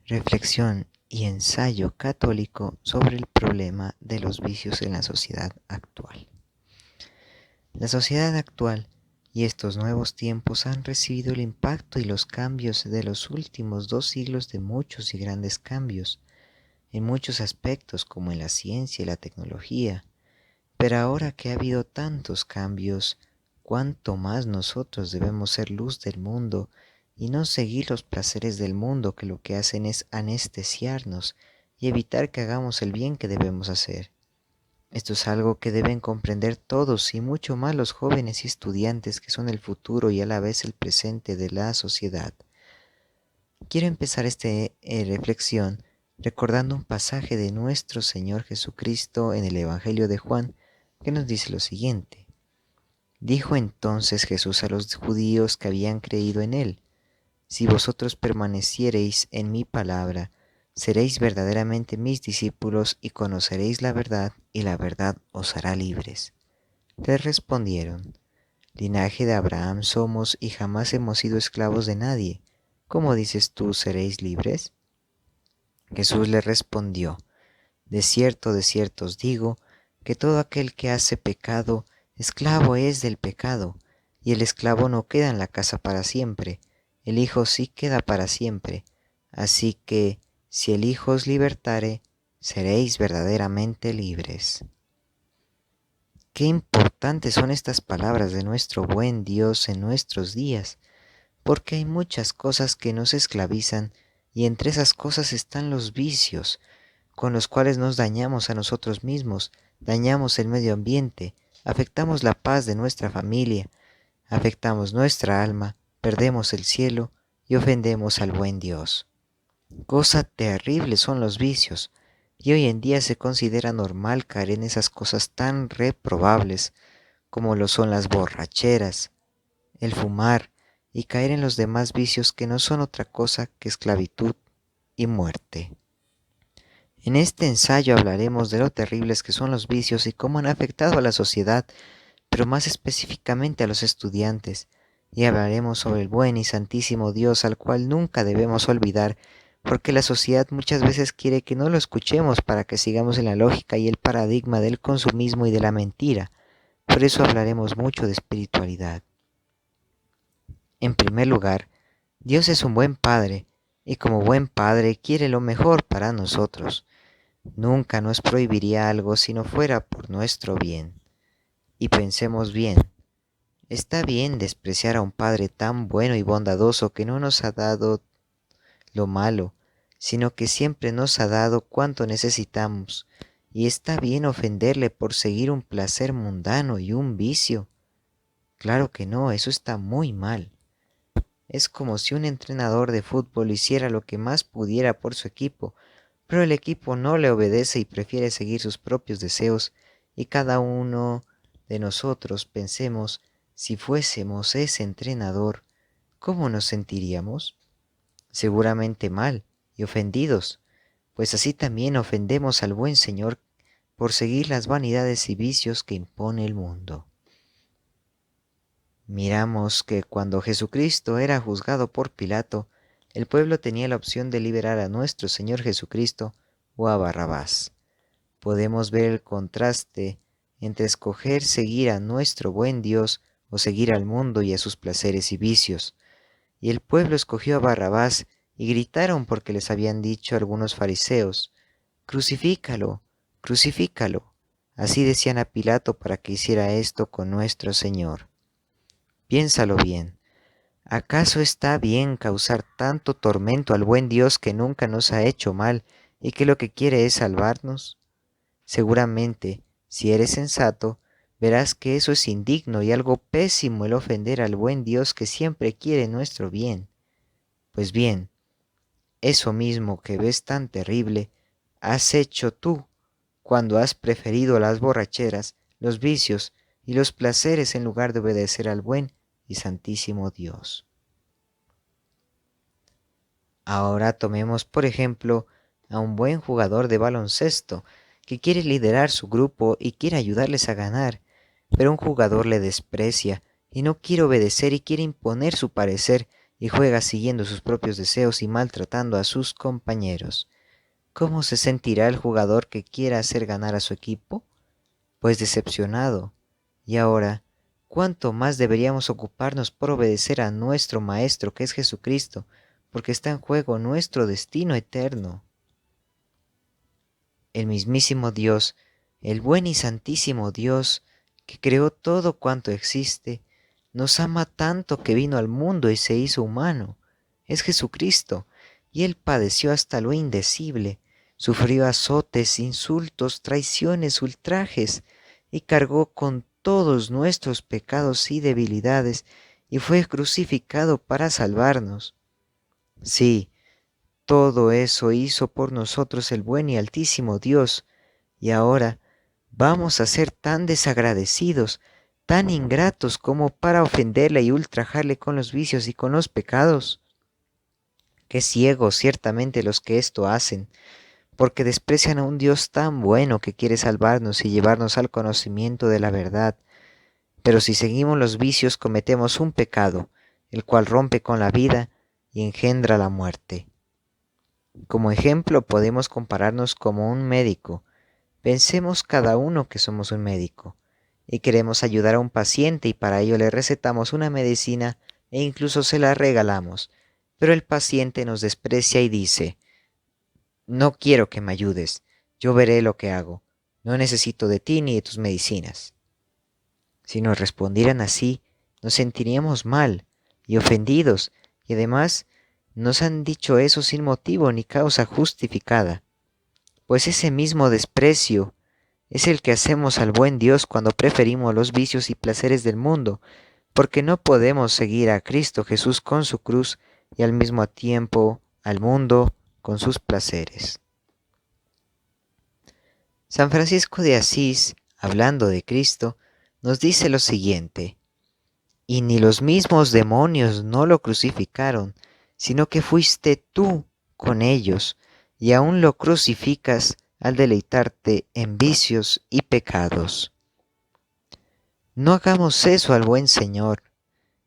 reflexión y ensayo católico sobre el problema de los vicios en la sociedad actual. La sociedad actual y estos nuevos tiempos han recibido el impacto y los cambios de los últimos 2 siglos, de muchos y grandes cambios en muchos aspectos, como en la ciencia y la tecnología. Pero ahora que ha habido tantos cambios, cuánto más nosotros debemos ser luz del mundo y no seguir los placeres del mundo, que lo que hacen es anestesiarnos y evitar que hagamos el bien que debemos hacer. Esto es algo que deben comprender todos, y mucho más los jóvenes y estudiantes, que son el futuro y a la vez el presente de la sociedad. Quiero empezar esta reflexión recordando un pasaje de nuestro Señor Jesucristo en el Evangelio de Juan, que nos dice lo siguiente. Dijo entonces Jesús a los judíos que habían creído en él: si vosotros permaneciereis en mi palabra, seréis verdaderamente mis discípulos y conoceréis la verdad, y la verdad os hará libres. Les respondieron: linaje de Abraham somos y jamás hemos sido esclavos de nadie. ¿Cómo dices tú, seréis libres? Jesús les respondió: de cierto os digo, que todo aquel que hace pecado, esclavo es del pecado, y el esclavo no queda en la casa para siempre, el Hijo sí queda para siempre. Así que, si el Hijo os libertare, seréis verdaderamente libres. Qué importantes son estas palabras de nuestro buen Dios en nuestros días, porque hay muchas cosas que nos esclavizan, y entre esas cosas están los vicios, con los cuales nos dañamos a nosotros mismos, dañamos el medio ambiente, afectamos la paz de nuestra familia, afectamos nuestra alma, perdemos el cielo y ofendemos al buen Dios. Cosa terrible son los vicios, y hoy en día se considera normal caer en esas cosas tan reprobables como lo son las borracheras, el fumar y caer en los demás vicios, que no son otra cosa que esclavitud y muerte. En este ensayo hablaremos de lo terribles que son los vicios y cómo han afectado a la sociedad, pero más específicamente a los estudiantes, y hablaremos sobre el buen y santísimo Dios, al cual nunca debemos olvidar, porque la sociedad muchas veces quiere que no lo escuchemos para que sigamos en la lógica y el paradigma del consumismo y de la mentira. Por eso hablaremos mucho de espiritualidad. En primer lugar, Dios es un buen Padre, y como buen Padre quiere lo mejor para nosotros. Nunca nos prohibiría algo si no fuera por nuestro bien. Y pensemos bien, ¿está bien despreciar a un Padre tan bueno y bondadoso, que no nos ha dado lo malo, sino que siempre nos ha dado cuanto necesitamos? ¿Y está bien ofenderle por seguir un placer mundano y un vicio? Claro que no, eso está muy mal. Es como si un entrenador de fútbol hiciera lo que más pudiera por su equipo, pero el equipo no le obedece y prefiere seguir sus propios deseos, y cada uno de nosotros pensemos, si fuésemos ese entrenador, ¿cómo nos sentiríamos? Seguramente mal y ofendidos, pues así también ofendemos al buen Señor por seguir las vanidades y vicios que impone el mundo. Miramos que cuando Jesucristo era juzgado por Pilato, el pueblo tenía la opción de liberar a nuestro Señor Jesucristo o a Barrabás. Podemos ver el contraste entre escoger seguir a nuestro buen Dios o seguir al mundo y a sus placeres y vicios. Y el pueblo escogió a Barrabás, y gritaron porque les habían dicho algunos fariseos: «Crucifícalo, crucifícalo». Así decían a Pilato para que hiciera esto con nuestro Señor. Piénsalo bien. ¿Acaso está bien causar tanto tormento al buen Dios, que nunca nos ha hecho mal y que lo que quiere es salvarnos? Seguramente, si eres sensato, verás que eso es indigno y algo pésimo, el ofender al buen Dios, que siempre quiere nuestro bien. Pues bien, eso mismo que ves tan terrible, has hecho tú cuando has preferido las borracheras, los vicios y los placeres en lugar de obedecer al buen y santísimo Dios. Ahora tomemos por ejemplo a un buen jugador de baloncesto que quiere liderar su grupo y quiere ayudarles a ganar, pero un jugador le desprecia y no quiere obedecer y quiere imponer su parecer, y juega siguiendo sus propios deseos y maltratando a sus compañeros. ¿Cómo se sentirá el jugador que quiera hacer ganar a su equipo? Pues decepcionado. Y ahora, ¿cuánto más deberíamos ocuparnos por obedecer a nuestro Maestro que es Jesucristo, porque está en juego nuestro destino eterno? El mismísimo Dios, el buen y santísimo Dios, que creó todo cuanto existe, nos ama tanto que vino al mundo y se hizo humano. Es Jesucristo, y Él padeció hasta lo indecible, sufrió azotes, insultos, traiciones, ultrajes, y cargó con todos nuestros pecados y debilidades, y fue crucificado para salvarnos. Sí, todo eso hizo por nosotros el buen y altísimo Dios, y ahora vamos a ser tan desagradecidos, tan ingratos como para ofenderle y ultrajarle con los vicios y con los pecados. Qué ciegos ciertamente los que esto hacen, porque desprecian a un Dios tan bueno que quiere salvarnos y llevarnos al conocimiento de la verdad. Pero si seguimos los vicios cometemos un pecado, el cual rompe con la vida y engendra la muerte. Como ejemplo podemos compararnos como un médico. Pensemos cada uno que somos un médico y queremos ayudar a un paciente y para ello le recetamos una medicina e incluso se la regalamos, pero el paciente nos desprecia y dice: no quiero que me ayudes, yo veré lo que hago, no necesito de ti ni de tus medicinas. Si nos respondieran así, nos sentiríamos mal y ofendidos, y además nos han dicho eso sin motivo ni causa justificada, pues ese mismo desprecio es el que hacemos al buen Dios cuando preferimos los vicios y placeres del mundo, porque no podemos seguir a Cristo Jesús con su cruz y al mismo tiempo al mundo con sus placeres. San Francisco de Asís, hablando de Cristo, nos dice lo siguiente: y ni los mismos demonios no lo crucificaron, sino que fuiste tú con ellos, y aún lo crucificas al deleitarte en vicios y pecados. No hagamos eso al buen Señor.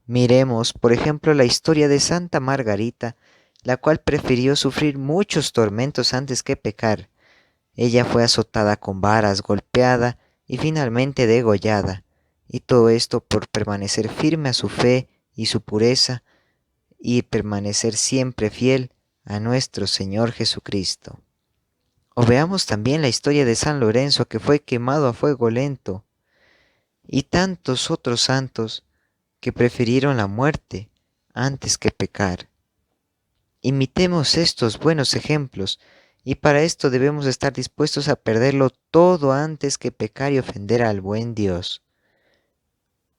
Miremos, por ejemplo, la historia de Santa Margarita, la cual prefirió sufrir muchos tormentos antes que pecar. Ella fue azotada con varas, golpeada y finalmente degollada, y todo esto por permanecer firme a su fe y su pureza, y permanecer siempre fiel a nuestro Señor Jesucristo. O veamos también la historia de San Lorenzo, que fue quemado a fuego lento, y tantos otros santos que prefirieron la muerte antes que pecar. Imitemos estos buenos ejemplos, y para esto debemos estar dispuestos a perderlo todo antes que pecar y ofender al buen Dios.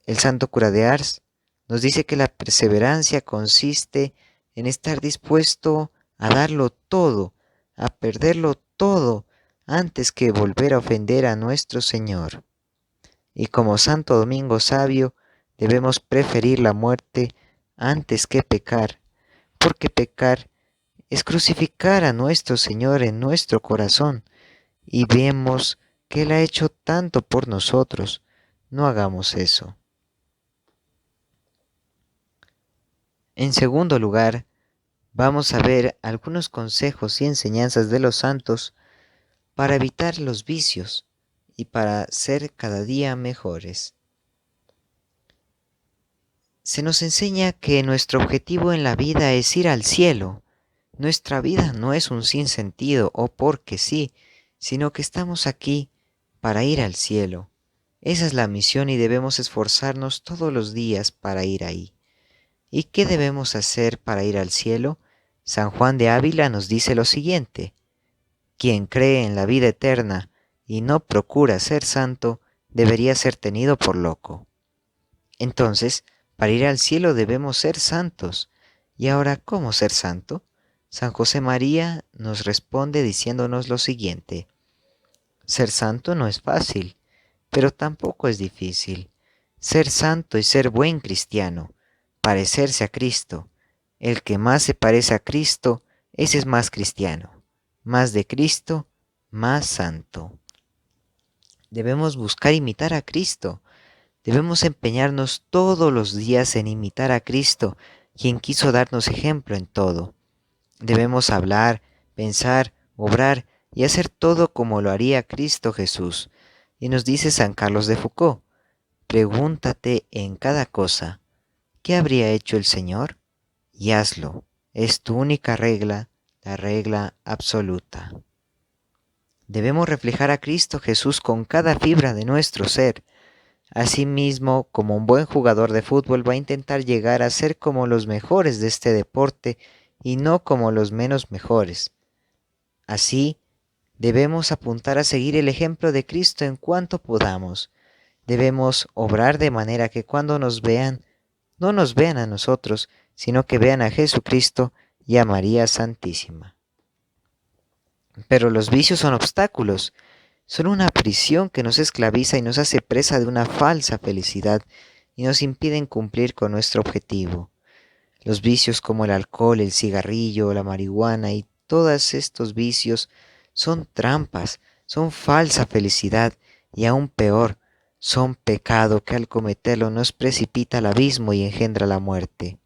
El santo cura de Ars nos dice que la perseverancia consiste en estar dispuesto a darlo todo, a perderlo todo, antes que volver a ofender a nuestro Señor. Y como Santo Domingo Sabio, debemos preferir la muerte antes que pecar, porque pecar es crucificar a nuestro Señor en nuestro corazón, y vemos que Él ha hecho tanto por nosotros. No hagamos eso. En segundo lugar, vamos a ver algunos consejos y enseñanzas de los santos para evitar los vicios y para ser cada día mejores. Se nos enseña que nuestro objetivo en la vida es ir al cielo. Nuestra vida no es un sinsentido o porque sí, sino que estamos aquí para ir al cielo. Esa es la misión y debemos esforzarnos todos los días para ir ahí. ¿Y qué debemos hacer para ir al cielo? San Juan de Ávila nos dice lo siguiente: quien cree en la vida eterna y no procura ser santo, debería ser tenido por loco. Entonces, para ir al cielo debemos ser santos. ¿Y ahora cómo ser santo? San José María nos responde diciéndonos lo siguiente: ser santo no es fácil, pero tampoco es difícil. Ser santo y ser buen cristiano, parecerse a Cristo. El que más se parece a Cristo, ese es más cristiano. Más de Cristo, más santo. Debemos buscar imitar a Cristo. Debemos empeñarnos todos los días en imitar a Cristo, quien quiso darnos ejemplo en todo. Debemos hablar, pensar, obrar y hacer todo como lo haría Cristo Jesús. Y nos dice San Carlos de Foucault, pregúntate en cada cosa, ¿qué habría hecho el Señor? Y hazlo. Es tu única regla, la regla absoluta. Debemos reflejar a Cristo Jesús con cada fibra de nuestro ser. Asimismo, como un buen jugador de fútbol va a intentar llegar a ser como los mejores de este deporte y no como los menos mejores. Así, debemos apuntar a seguir el ejemplo de Cristo en cuanto podamos. Debemos obrar de manera que cuando nos vean, no nos vean a nosotros, sino que vean a Jesucristo y a María Santísima. Pero los vicios son obstáculos, son una prisión que nos esclaviza y nos hace presa de una falsa felicidad y nos impiden cumplir con nuestro objetivo. Los vicios como el alcohol, el cigarrillo, la marihuana y todos estos vicios son trampas, son falsa felicidad y aún peor, son pecado que al cometerlo nos precipita al abismo y engendra la muerte.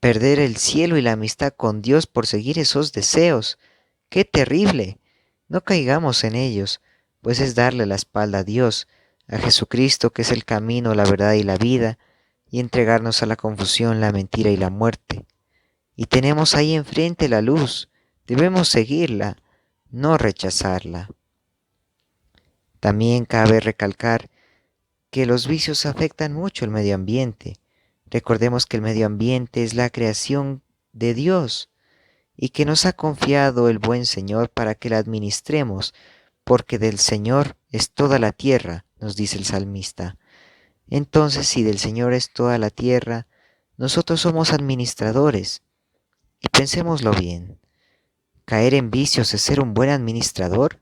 Perder el cielo y la amistad con Dios por seguir esos deseos. ¡Qué terrible! No caigamos en ellos, pues es darle la espalda a Dios, a Jesucristo que es el camino, la verdad y la vida, y entregarnos a la confusión, la mentira y la muerte. Y tenemos ahí enfrente la luz, debemos seguirla, no rechazarla. También cabe recalcar que los vicios afectan mucho el medio ambiente. Recordemos que el medio ambiente es la creación de Dios y que nos ha confiado el buen Señor para que la administremos, porque del Señor es toda la tierra, nos dice el salmista. Entonces, si del Señor es toda la tierra, nosotros somos administradores. Y pensémoslo bien, ¿caer en vicios es ser un buen administrador?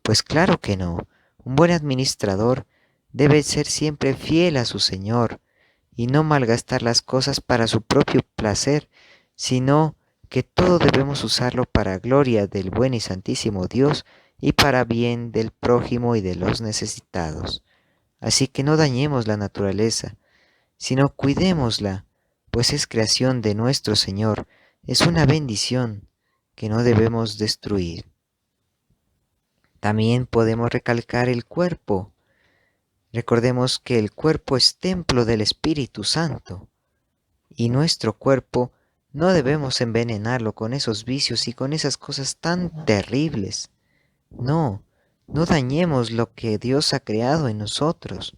Pues claro que no. Un buen administrador debe ser siempre fiel a su Señor y no malgastar las cosas para su propio placer, sino que todo debemos usarlo para gloria del buen y santísimo Dios y para bien del prójimo y de los necesitados. Así que no dañemos la naturaleza, sino cuidémosla, pues es creación de nuestro Señor, es una bendición que no debemos destruir. También podemos recalcar el cuerpo. Recordemos que el cuerpo es templo del Espíritu Santo y nuestro cuerpo no debemos envenenarlo con esos vicios y con esas cosas tan terribles. No, no dañemos lo que Dios ha creado en nosotros,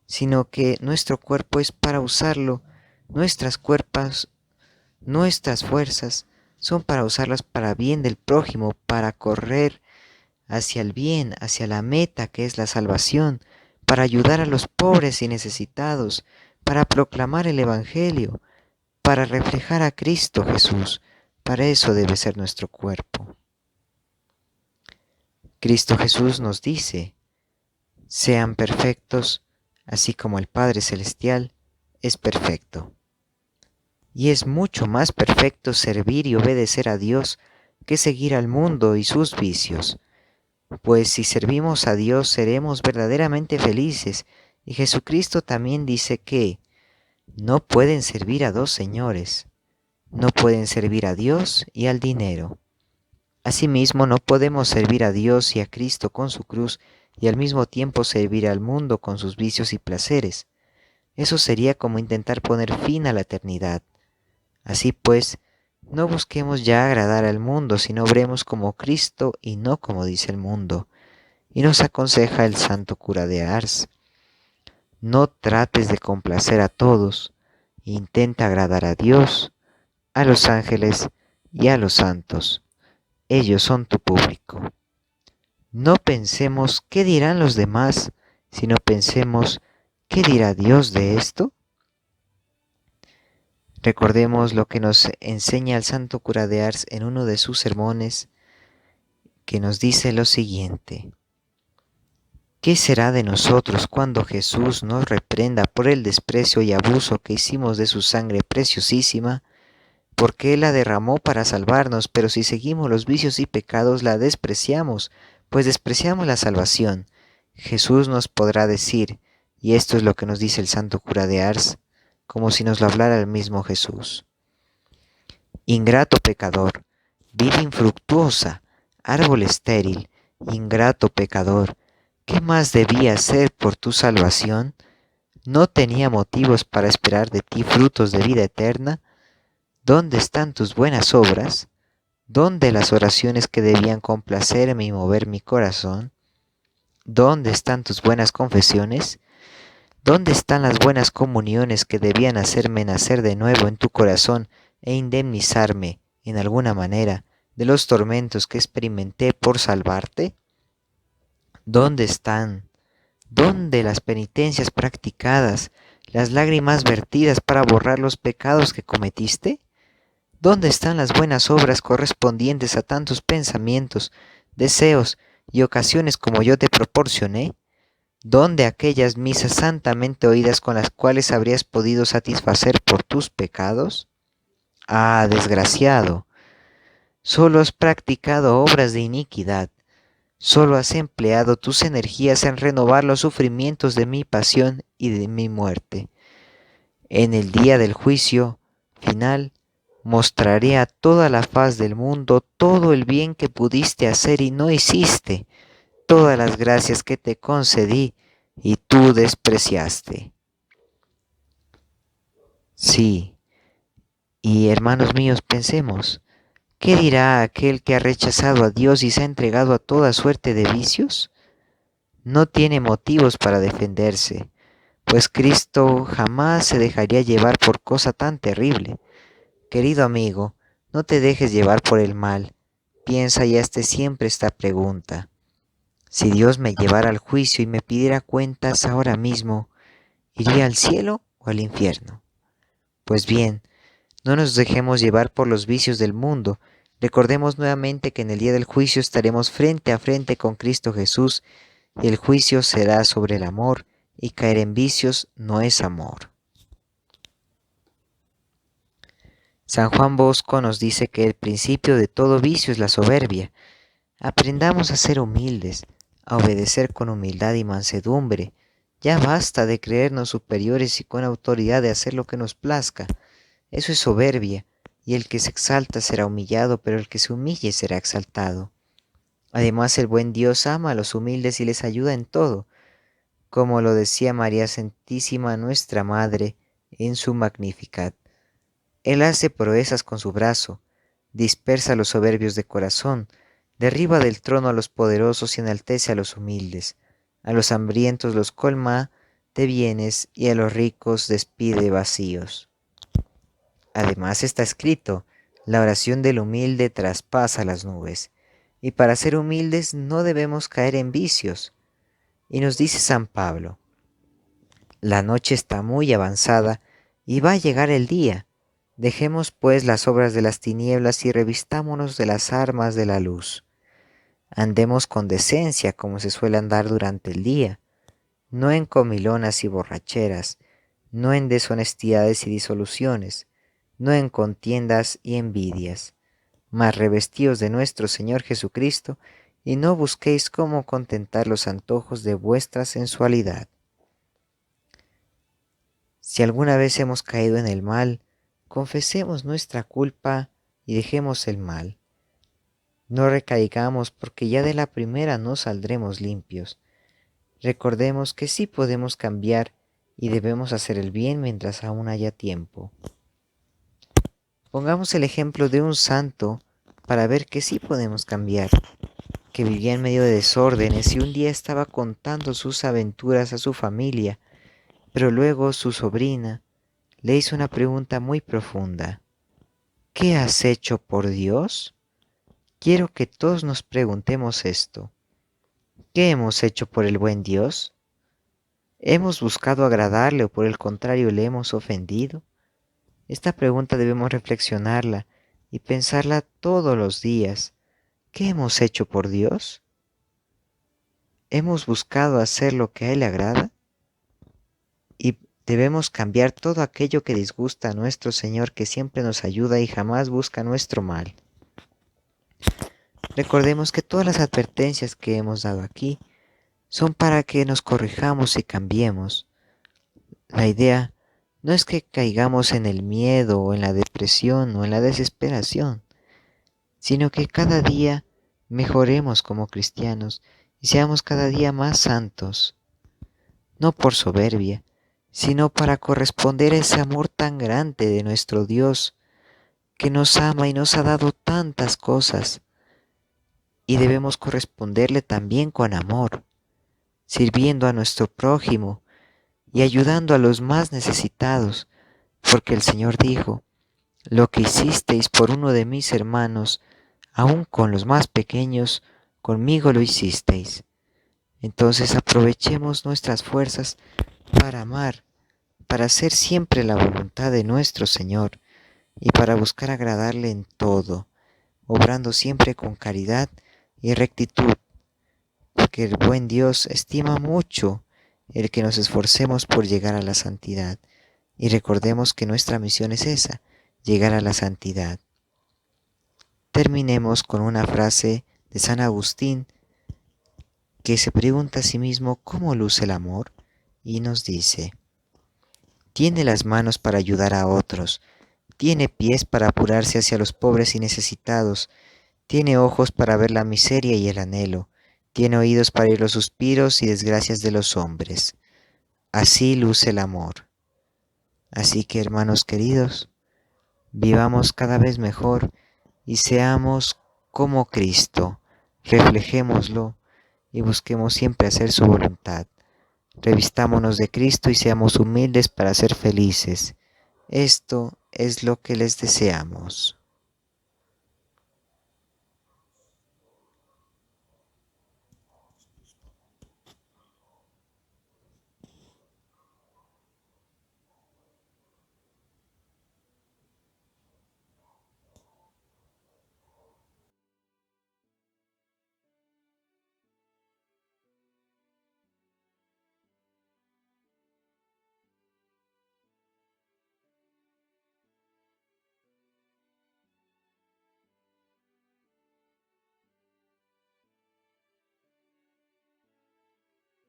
sino que nuestro cuerpo es para usarlo, nuestras fuerzas son para usarlas para bien del prójimo, para correr hacia el bien, hacia la meta que es la salvación, para ayudar a los pobres y necesitados, para proclamar el Evangelio, para reflejar a Cristo Jesús. Para eso debe ser nuestro cuerpo. Cristo Jesús nos dice, sean perfectos, así como el Padre Celestial es perfecto. Y es mucho más perfecto servir y obedecer a Dios que seguir al mundo y sus vicios. Pues si servimos a Dios seremos verdaderamente felices, y Jesucristo también dice que no pueden servir a dos señores, no pueden servir a Dios y al dinero. Asimismo, no podemos servir a Dios y a Cristo con su cruz y al mismo tiempo servir al mundo con sus vicios y placeres. Eso sería como intentar poner fin a la eternidad. Así pues, no busquemos ya agradar al mundo, sino obremos como Cristo y no como dice el mundo. Y nos aconseja el santo cura de Ars: no trates de complacer a todos, intenta agradar a Dios, a los ángeles y a los santos. Ellos son tu público. No pensemos qué dirán los demás, sino pensemos qué dirá Dios de esto. Recordemos lo que nos enseña el santo cura de Ars en uno de sus sermones, que nos dice lo siguiente: ¿qué será de nosotros cuando Jesús nos reprenda por el desprecio y abuso que hicimos de su sangre preciosísima? Porque Él la derramó para salvarnos, pero si seguimos los vicios y pecados la despreciamos, pues despreciamos la salvación. Jesús nos podrá decir, y esto es lo que nos dice el santo cura de Ars: como si nos lo hablara el mismo Jesús. Ingrato pecador, vida infructuosa, árbol estéril, ingrato pecador, ¿qué más debía hacer por tu salvación? ¿No tenía motivos para esperar de ti frutos de vida eterna? ¿Dónde están tus buenas obras? ¿Dónde las oraciones que debían complacerme y mover mi corazón? ¿Dónde están tus buenas confesiones? ¿Dónde están las buenas comuniones que debían hacerme nacer de nuevo en tu corazón e indemnizarme, en alguna manera, de los tormentos que experimenté por salvarte? ¿Dónde están? ¿Dónde las penitencias practicadas, las lágrimas vertidas para borrar los pecados que cometiste? ¿Dónde están las buenas obras correspondientes a tantos pensamientos, deseos y ocasiones como yo te proporcioné? ¿Dónde aquellas misas santamente oídas con las cuales habrías podido satisfacer por tus pecados? Ah, desgraciado, solo has practicado obras de iniquidad, solo has empleado tus energías en renovar los sufrimientos de mi pasión y de mi muerte. En el día del juicio final, mostraré a toda la faz del mundo todo el bien que pudiste hacer y no hiciste, todas las gracias que te concedí y tú despreciaste. Sí, y hermanos míos, pensemos, ¿qué dirá aquel que ha rechazado a Dios y se ha entregado a toda suerte de vicios? No tiene motivos para defenderse, pues Cristo jamás se dejaría llevar por cosa tan terrible. Querido amigo, no te dejes llevar por el mal. Piensa y hazte siempre esta pregunta. Si Dios me llevara al juicio y me pidiera cuentas ahora mismo, ¿iría al cielo o al infierno? Pues bien, no nos dejemos llevar por los vicios del mundo. Recordemos nuevamente que en el día del juicio estaremos frente a frente con Cristo Jesús y el juicio será sobre el amor, y caer en vicios no es amor. San Juan Bosco nos dice que el principio de todo vicio es la soberbia. Aprendamos a ser humildes, a obedecer con humildad y mansedumbre. Ya basta de creernos superiores y con autoridad de hacer lo que nos plazca. Eso es soberbia, y el que se exalta será humillado, pero el que se humille será exaltado. Además, el buen Dios ama a los humildes y les ayuda en todo, como lo decía María Santísima, nuestra Madre, en su Magnificat. Él hace proezas con su brazo, dispersa a los soberbios de corazón, derriba del trono a los poderosos y enaltece a los humildes. A los hambrientos los colma de bienes y a los ricos despide vacíos. Además está escrito, la oración del humilde traspasa las nubes, y para ser humildes no debemos caer en vicios. Y nos dice San Pablo, la noche está muy avanzada y va a llegar el día. Dejemos pues las obras de las tinieblas y revistámonos de las armas de la luz. Andemos con decencia como se suele andar durante el día, no en comilonas y borracheras, no en deshonestidades y disoluciones, no en contiendas y envidias, mas revestíos de nuestro Señor Jesucristo y no busquéis cómo contentar los antojos de vuestra sensualidad. Si alguna vez hemos caído en el mal, confesemos nuestra culpa y dejemos el mal. No recaigamos porque ya de la primera no saldremos limpios. Recordemos que sí podemos cambiar y debemos hacer el bien mientras aún haya tiempo. Pongamos el ejemplo de un santo para ver que sí podemos cambiar, que vivía en medio de desórdenes y un día estaba contando sus aventuras a su familia, pero luego su sobrina le hizo una pregunta muy profunda. ¿Qué has hecho por Dios? Quiero que todos nos preguntemos esto. ¿Qué hemos hecho por el buen Dios? ¿Hemos buscado agradarle o por el contrario le hemos ofendido? Esta pregunta debemos reflexionarla y pensarla todos los días. ¿Qué hemos hecho por Dios? ¿Hemos buscado hacer lo que a Él le agrada? Y debemos cambiar todo aquello que disgusta a nuestro Señor, que siempre nos ayuda y jamás busca nuestro mal. Recordemos que todas las advertencias que hemos dado aquí son para que nos corrijamos y cambiemos. La idea no es que caigamos en el miedo o en la depresión o en la desesperación, sino que cada día mejoremos como cristianos y seamos cada día más santos, no por soberbia, sino para corresponder a ese amor tan grande de nuestro Dios, que nos ama y nos ha dado tantas cosas, y debemos corresponderle también con amor, sirviendo a nuestro prójimo y ayudando a los más necesitados, porque el Señor dijo: lo que hicisteis por uno de mis hermanos, aun con los más pequeños, conmigo lo hicisteis. Entonces aprovechemos nuestras fuerzas para amar, para hacer siempre la voluntad de nuestro Señor y para buscar agradarle en todo, obrando siempre con caridad y rectitud, porque el buen Dios estima mucho el que nos esforcemos por llegar a la santidad. Y recordemos que nuestra misión es esa, llegar a la santidad. Terminemos con una frase de San Agustín, que se pregunta a sí mismo cómo luce el amor, y nos dice: tiene las manos para ayudar a otros, tiene pies para apurarse hacia los pobres y necesitados, tiene ojos para ver la miseria y el anhelo, tiene oídos para oír los suspiros y desgracias de los hombres. Así luce el amor. Así que, hermanos queridos, vivamos cada vez mejor y seamos como Cristo, reflejémoslo y busquemos siempre hacer su voluntad. Revistámonos de Cristo y seamos humildes para ser felices. Esto es lo que les deseamos.